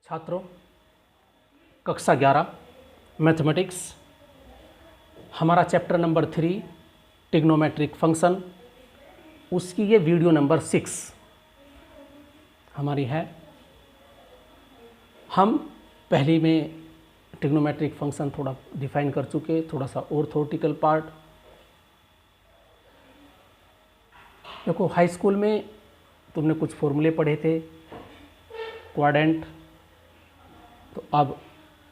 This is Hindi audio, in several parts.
छात्रों, कक्षा 11 मैथमेटिक्स, हमारा चैप्टर नंबर 3 ट्रिग्नोमेट्रिक फंक्शन, उसकी ये वीडियो नंबर 6 हमारी है। हम पहले में ट्रिग्नोमेट्रिक फंक्शन थोड़ा डिफाइन कर चुके, थोड़ा सा और थ्योरेटिकल पार्ट। देखो, हाई स्कूल में तुमने कुछ फॉर्मूले पढ़े थे, क्वाड्रेंट। तो अब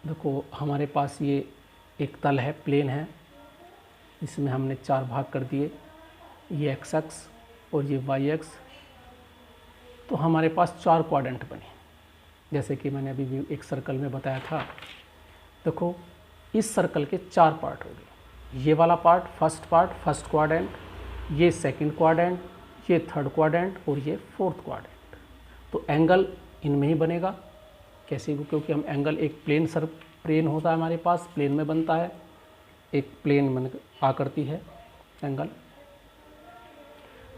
देखो, हमारे पास ये एक तल है, प्लेन है, इसमें हमने 4 भाग कर दिए, ये एक्स एक्स और ये वाई एक्स। तो हमारे पास 4 क्वाड्रेंट बने, जैसे कि मैंने अभी भी एक सर्कल में बताया था। देखो, इस सर्कल के 4 पार्ट हो गए। ये वाला पार्ट फर्स्ट क्वाड्रेंट, ये सेकंड क्वाड्रेंट, ये थर्ड क्वाड्रेंट और ये फोर्थ क्वाड्रेंट। तो एंगल इनमें ही बनेगा। कैसे? क्योंकि हम एंगल एक प्लेन होता है हमारे पास, प्लेन में बनता है, एक प्लेन बन आकृति है एंगल।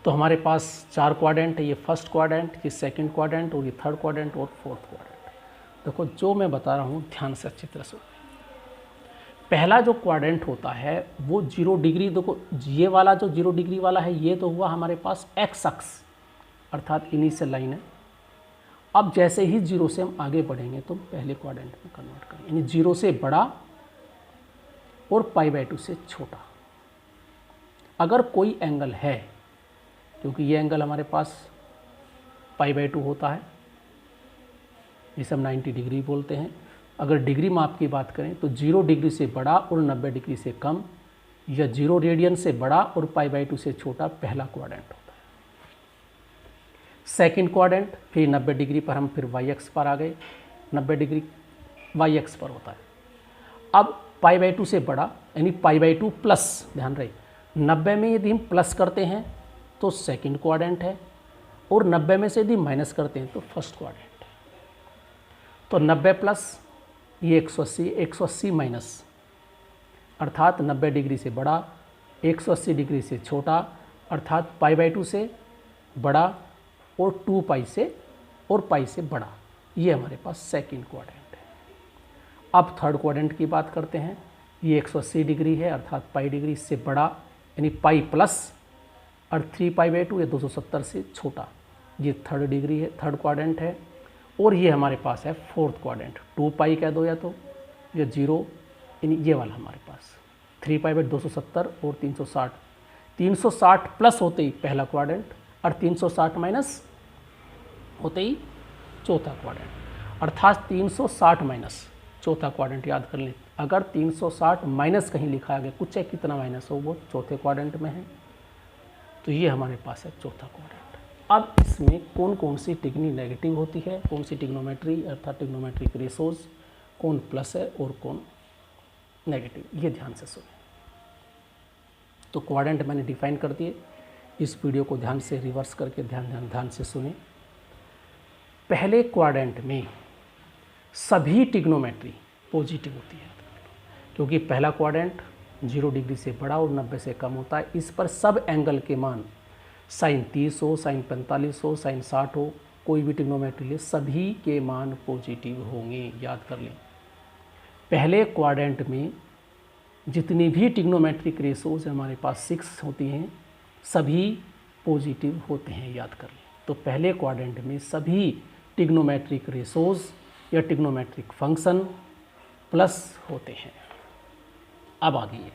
तो हमारे पास 4 क्वाड्रेंट है, ये फर्स्ट क्वाड्रेंट, ये सेकंड क्वाड्रेंट और ये थर्ड क्वाड्रेंट और फोर्थ क्वाड्रेंट। देखो, जो मैं बता रहा हूँ ध्यान से अच्छी तरह सुनो। पहला जो क्वाड्रेंट होता है वो 0 डिग्री, देखो ये वाला जो 0 डिग्री वाला है, ये तो हुआ हमारे पास एक्स अक्ष, अर्थात इनिशियल लाइन है। अब जैसे ही 0 से हम आगे बढ़ेंगे तो पहले क्वाड्रेंट में कन्वर्ट करेंगे, यानी 0 से बड़ा और π/2 से छोटा। अगर कोई एंगल है, क्योंकि ये एंगल हमारे पास π/2 होता है, जिसे हम 90 डिग्री बोलते हैं। अगर डिग्री माप की बात करें तो 0 डिग्री से बड़ा और 90 डिग्री से कम, या 0 रेडियन से बड़ा और π/2 से छोटा पहला क्वाड्रेंट होता है। सेकंड क्वाड्रेंट, फिर 90 डिग्री पर हम फिर वाई एक्स पर आ गए, 90 डिग्री वाई एक्स पर होता है। अब π/2 से बड़ा, यानी π/2 प्लस, ध्यान रहे 90 में यदि हम प्लस करते हैं तो सेकंड क्वाड्रेंट है, और 90 में से यदि माइनस करते हैं तो फर्स्ट क्वाड्रेंट है। तो 90 प्लस ये 180 माइनस, अर्थात 90 डिग्री से बड़ा, 180 डिग्री से छोटा, अर्थात π/2 से बड़ा और 2π से बड़ा। ये हमारे पास सेकंड क्वाड्रेंट है। अब थर्ड क्वाड्रेंट की बात करते हैं। ये 180 डिग्री है, अर्थात π डिग्री से बड़ा, यानी π प्लस, और 3π/2 ये 270 से छोटा। ये थर्ड डिग्री है, थर्ड क्वाड्रेंट है। और ये हमारे पास है फोर्थ क्वाड्रेंट, 2π कह दो या तो, या 0, यानी ये वाला हमारे पास 3π/270 और 360। 360 प्लस होते ही पहला क्वाड्रेंट, और 360 माइनस होते ही चौथा क्वाड्रेंट, अर्थात 360 माइनस चौथा क्वाड्रेंट। याद कर लें, अगर 360 माइनस कहीं लिखा गया, कुछ है कितना माइनस हो, वो चौथे क्वाड्रेंट में है। तो ये हमारे पास है चौथा क्वाड्रेंट। अब इसमें कौन कौन सी टिग्नी नेगेटिव होती है, कौन सी टिग्नोमेट्री अर्थात टिग्नोमेट्रिक रेशोज, कौन प्लस है और कौन नेगेटिव, ये ध्यान से सुने। तो क्वाड्रेंट मैंने डिफाइन कर दिए, इस वीडियो को ध्यान से रिवर्स करके ध्यान से सुने। पहले क्वाड्रेंट में सभी टिग्नोमेट्री पॉजिटिव होती है, क्योंकि पहला क्वाड्रेंट 0 डिग्री से बड़ा और 90 से कम होता है। इस पर सब एंगल के मान, साइन 30 हो, साइन 45 हो, साइन 60 हो, कोई भी टिग्नोमेट्री ले, सभी के मान पॉजिटिव होंगे। याद कर लें, पहले क्वाड्रेंट में जितनी भी टिग्नोमेट्रिक रेशोज हमारे पास 6 होती हैं, सभी पॉजिटिव होते हैं। याद कर लें, तो पहले क्वाड्रेंट में सभी टिग्नोमेट्रिक रेशोज या टिग्नोमेट्रिक फंक्शन प्लस होते हैं। अब आ गई है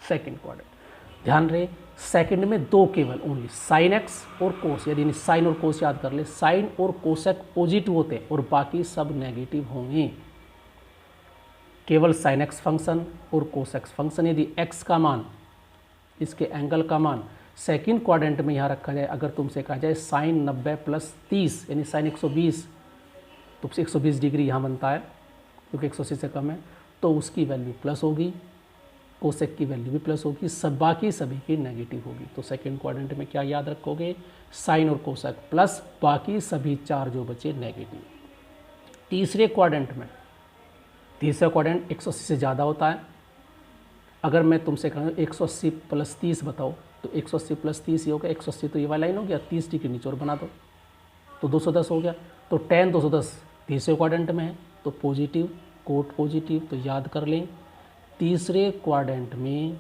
सेकंड क्वाड्रेंट। ध्यान रहे, सेकंड में 2 केवल ओनली, साइन एक्स और कोस, यदि साइन और कोस याद कर ले, साइन और कोसेक पॉजिटिव होते हैं और बाकी सब नेगेटिव होंगे। केवल साइन एक्स फंक्शन और कोस एक्स फंक्शन, यदि एक्स का मान, इसके एंगल का मान सेकंड क्वाड्रेंट में यहाँ रखा जाए, अगर तुमसे कहा जाए साइन 90 प्लस 30, यानी साइन 120, तो 120 डिग्री यहाँ बनता है, क्योंकि 180 से कम है, तो उसकी वैल्यू प्लस होगी, कोसेक की वैल्यू भी प्लस होगी, सब बाकी सभी की नेगेटिव होगी। तो सेकंड क्वाड्रेंट में क्या याद रखोगे, साइन और कोसेक प्लस, बाकी सभी 4 जो बचे नेगेटिव। तीसरे क्वाड्रेंट में, तीसरा क्वाड्रेंट 180 से ज़्यादा होता है। अगर मैं तुमसे कहूँ 180 प्लस 30 बताओ, तो 180 प्लस 30 ये हो गया, 180 तो ये वाला लाइन हो गया, 30 डिग्री नीचे और बना दो तो 210 हो गया। तो tan 210 तीसरे क्वाड्रेंट में है तो पॉजिटिव, कोट पॉजिटिव, तो याद कर लें तीसरे क्वाड्रेंट में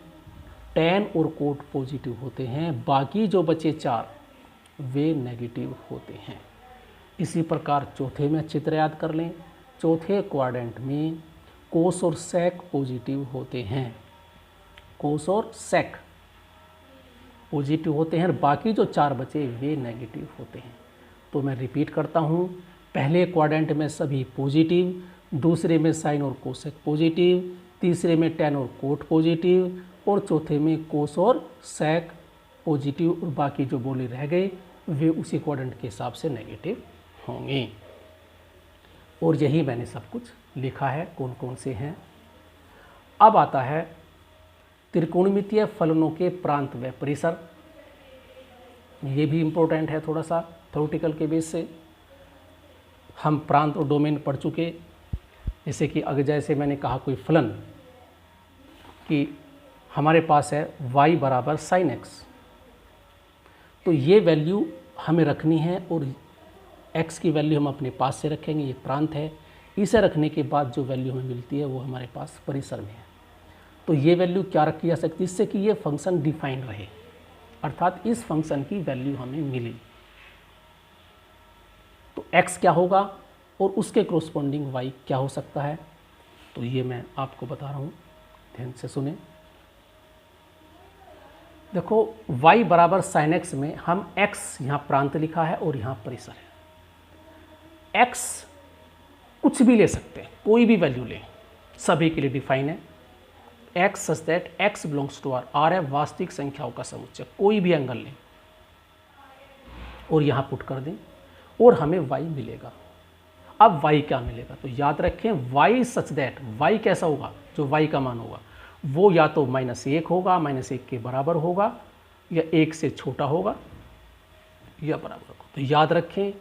tan और कोट पॉजिटिव होते हैं, बाकी जो बचे 4 वे नेगेटिव होते हैं। इसी प्रकार चौथे में अच्छी तरह याद कर लें, चौथे क्वाड्रेंट में कोस और सेक पॉजिटिव होते हैं, कोस और सेक पॉजिटिव होते हैं, और बाकी जो 4 बचे वे नेगेटिव होते हैं। तो मैं रिपीट करता हूँ, पहले क्वाड्रेंट में सभी पॉजिटिव, दूसरे में साइन और कोसेक पॉजिटिव, तीसरे में tan और कोट पॉजिटिव, और चौथे में कोस और सेक पॉजिटिव, और बाकी जो बोले रह गए वे उसी क्वाड्रेंट के हिसाब से नेगेटिव होंगे। और यही मैंने सब कुछ लिखा है कौन कौन से हैं। अब आता है त्रिकोणमितीय फलनों के प्रांत व परिसर। ये भी इम्पोर्टेंट है थोड़ा सा थ्योरेटिकल के बेस से। हम प्रांत और डोमेन पढ़ चुके, जैसे कि अगर जैसे मैंने कहा कोई फलन कि हमारे पास है y बराबर साइन एक्स, तो ये वैल्यू हमें रखनी है और x की वैल्यू हम अपने पास से रखेंगे, ये प्रांत है। इसे रखने के बाद जो वैल्यू हमें मिलती है वो हमारे पास परिसर में है। तो ये वैल्यू क्या रखी जा सकती है, इससे कि ये फंक्शन डिफाइंड रहे, अर्थात इस फंक्शन की वैल्यू हमें मिली। तो x क्या होगा और उसके कोरस्पॉन्डिंग y क्या हो सकता है, तो ये मैं आपको बता रहा हूँ, ध्यान से सुने। देखो y बराबर साइन एक्स में हम x यहाँ प्रांत लिखा है और यहाँ परिसर है। x कुछ भी ले सकते हैं, कोई भी वैल्यू लें, सभी के लिए डिफाइन है। x such that x belongs to R है वास्तविक संख्याओं का समुच्चय, कोई भी एंगल लें और यहाँ पुट कर दें और हमें y मिलेगा। अब y क्या मिलेगा, तो याद रखें y सच दैट y कैसा होगा, जो y का मान होगा वो या तो -1 होगा, -1 के बराबर होगा, या 1 से छोटा होगा या बराबर होगा। तो याद रखें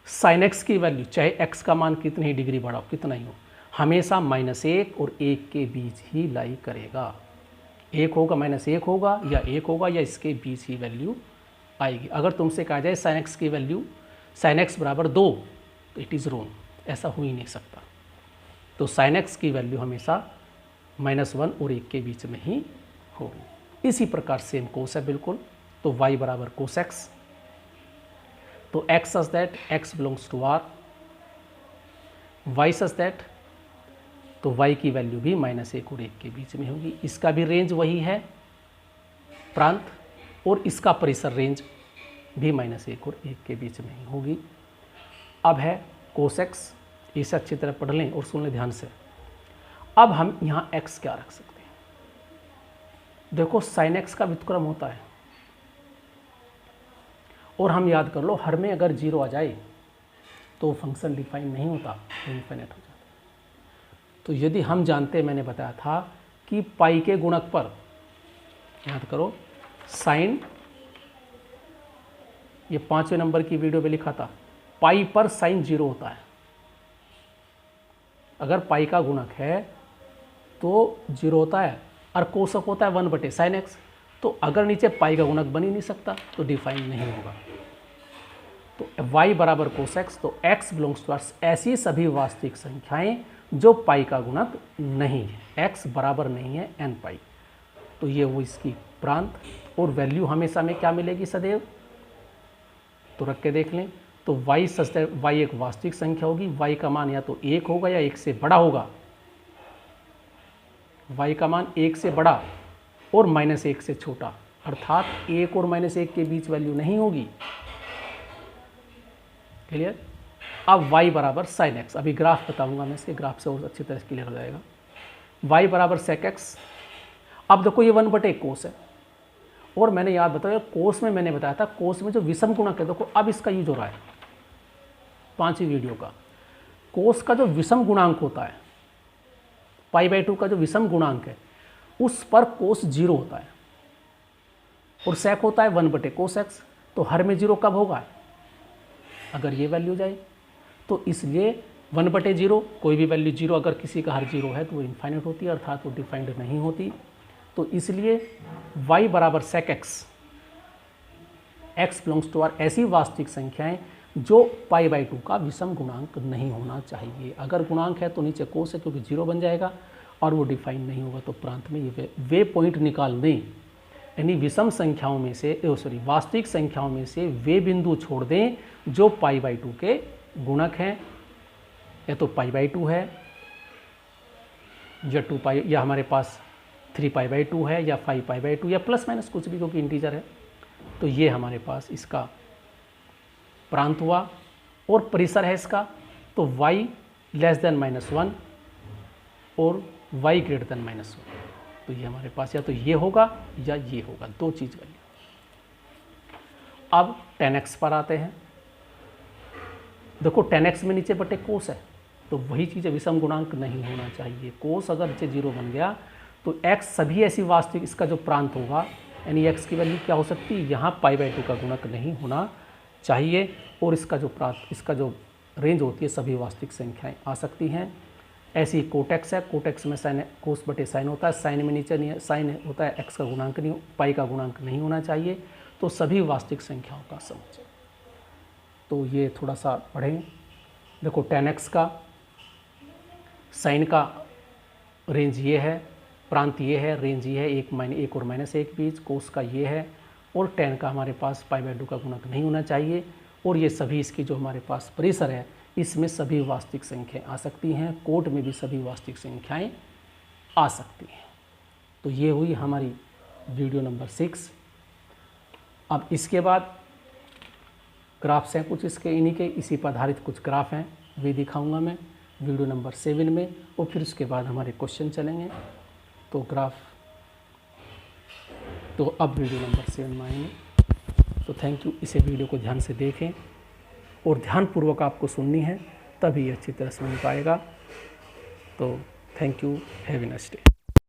साइन एक्स की वैल्यू चाहे x का मान कितनी ही डिग्री बढ़ा हो, कितना ही हो, हमेशा -1 और 1 के बीच ही लाई करेगा। 1 होगा, -1 होगा या 1 होगा, या इसके बीच ही वैल्यू आएगी। अगर तुमसे कहा जाए साइन एक्स की वैल्यू साइन एक्स बराबर 2, तो इट इज़ रॉन्ग, ऐसा हो ही नहीं सकता। तो साइन एक्स की वैल्यू हमेशा -1 और 1 के बीच में ही होगी। इसी प्रकार सेम कोस है बिल्कुल, तो y बराबर कोस एक्स, तो x such that x belongs to R, y such that, तो y की वैल्यू भी -1 और 1 के बीच में होगी। इसका भी रेंज वही है प्रांत, और इसका परिसर रेंज भी -1 और 1 के बीच में ही होगी। अब है कोस एक्स, इसे अच्छी तरह पढ़ लें और सुन लें ध्यान से। अब हम यहाँ x क्या रख सकते हैं, देखो साइन एक्स का व्युत्क्रम होता है, और हम याद कर लो हर में अगर 0 आ जाए तो फंक्शन डिफाइन नहीं होता, इनफिनिट हो जाता है। तो यदि हम जानते, मैंने बताया था कि पाई के गुणक पर, याद करो साइन, ये 5वें नंबर की वीडियो में लिखा था, पाई पर साइन 0 होता है। अगर पाई का गुणक है तो 0 होता है, और कोसक होता है 1/sin x, तो अगर नीचे पाई का गुणक बन ही नहीं सकता तो डिफाइन नहीं होगा। तो y बराबर कोस एक्स, तो x बिलोंग्स टू R, ऐसी सभी वास्तविक संख्याएं जो पाई का गुणक नहीं है, x बराबर नहीं है n पाई। तो ये वो इसकी प्रांत, और वैल्यू हमेशा में क्या मिलेगी सदैव, तो रख के देख लें। तो y सच दैट y एक वास्तविक संख्या होगी, y का मान या तो 1 होगा या 1 से बड़ा होगा, y का मान 1 से बड़ा और -1 से छोटा, अर्थात 1 और -1 के बीच वैल्यू नहीं होगी। क्लियर। अब y बराबर साइन एक्स, अभी ग्राफ बताऊंगा मैं, इसके ग्राफ से और अच्छी तरह क्लियर हो जाएगा। y बराबर सेक एक्स, अब देखो ये 1/1 कोस है, और मैंने याद बताया कोस में, मैंने बताया था कोस में जो विषम गुणक है, देखो अब इसका यूज हो रहा है 5वीं वीडियो का, कोस का जो विषम गुणांक होता है, π/2 का जो विषम गुणांक है, उस पर कोस 0 होता है, और सेक होता है 1/2 कोस एक्स। तो हर में 0 कब होगा, अगर ये वैल्यू जाए, तो इसलिए 1/0, कोई भी वैल्यू 0, अगर किसी का हर 0 है तो वो इनफाइनाइट होती है, अर्थात वो डिफाइंड नहीं होती। तो इसलिए y बराबर sec x, x belongs to R, ऐसी वास्तविक संख्याएं जो π/2 का विषम गुणांक नहीं होना चाहिए। अगर गुणांक है तो नीचे कोस है क्योंकि 0 बन जाएगा, और वो डिफाइन नहीं होगा तो प्रांत में ये वे पॉइंट निकाल दें, यानी विषम संख्याओं में से वास्तविक संख्याओं में से वे बिंदु छोड़ दें जो π/2 के गुणक हैं। या तो π/2 है या 2π, या हमारे पास 3π/2 है या 5π/2 या प्लस माइनस कुछ भी, क्योंकि इंटीजर है। तो ये हमारे पास इसका प्रांत हुआ। और परिसर है इसका तो y <-1 और y > -1। तो ये हमारे पास या तो ये होगा या ये होगा, दो चीज़ वैल्यू। अब 10x पर आते हैं। देखो 10x में नीचे बटे कोस है, तो वही चीज़ है, विषम गुणांक नहीं होना चाहिए। कोस अगर नीचे 0 बन गया तो x सभी ऐसी वास्तविक, इसका जो प्रांत होगा यानी x की वैल्यू क्या हो सकती है, यहाँ π/2 का गुणक नहीं होना चाहिए। और इसका जो प्रांत, इसका जो रेंज होती है सभी वास्तविक संख्याएं आ सकती हैं। ऐसी कोटेक्स है, कोटेक्स में साइन कोस बटे साइन होता है, साइन में नीचे नहीं है, साइन होता है, x का गुणांक नहीं, पाई का गुणांक नहीं होना चाहिए। तो सभी वास्तविक संख्याओं का समुच्चय। तो ये थोड़ा सा पढ़ें। देखो 10x का साइन का रेंज ये है, प्रांत ये है, रेंज ये है, 1 और -1 बीच, कोस का ये है, और 10 का हमारे पास π/2 का गुणक नहीं होना चाहिए। और ये सभी इसकी जो हमारे पास परिसर है, इसमें सभी वास्तविक संख्याएं आ सकती हैं, कोट में भी सभी वास्तविक संख्याएं आ सकती हैं। तो ये हुई हमारी वीडियो नंबर 6। अब इसके बाद ग्राफ्स हैं कुछ इसके, इन्हीं के इसी पर आधारित कुछ ग्राफ हैं, वे दिखाऊंगा मैं वीडियो नंबर 7 में। और फिर उसके बाद हमारे क्वेश्चन चलेंगे। तो ग्राफ तो अब वीडियो नंबर 7 में आएंगे। तो थैंक यू, इसे वीडियो को ध्यान से देखें और ध्यानपूर्वक आपको सुननी है, तभी अच्छी तरह समझ पाएगा। तो thank you, have a nice day.